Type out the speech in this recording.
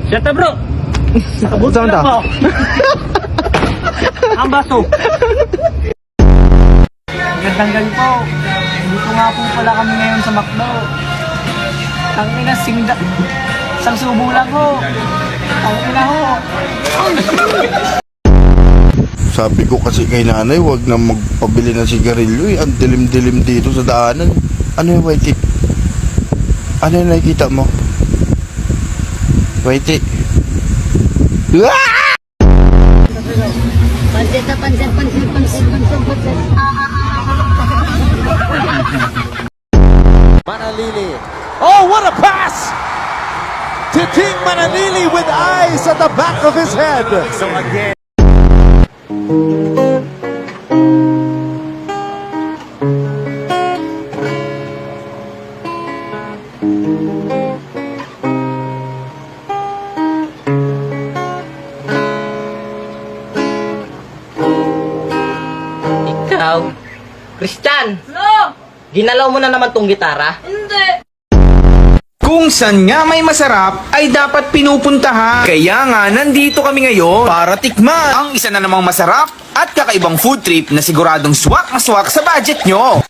Siyata bro! Saan ta? Ang baso! Gandang gabi po. Dito nga po pala kami ngayon sa McDo. Tangina, isang subo lang ho. Tangina ho. Sabi ko kasi kay nanay, wag na magpabili ng sigarilyo eh. Ang dilim-dilim dito sa daanan. Ano yung Whitey? Ano yung nakikita mo? Whitey? Ah! Pansit. Manalili. Oh, what a pass! To Team Manalili with eyes at the back of his head. So again. Ikaw, Christian, No! ginalaw mo na naman tong gitara? Hindi! Kung saan nga may masarap ay dapat pinupuntahan. Kaya nga nandito kami ngayon para tikman ang isa na namang masarap at kakaibang food trip na siguradong swak na swak sa budget nyo.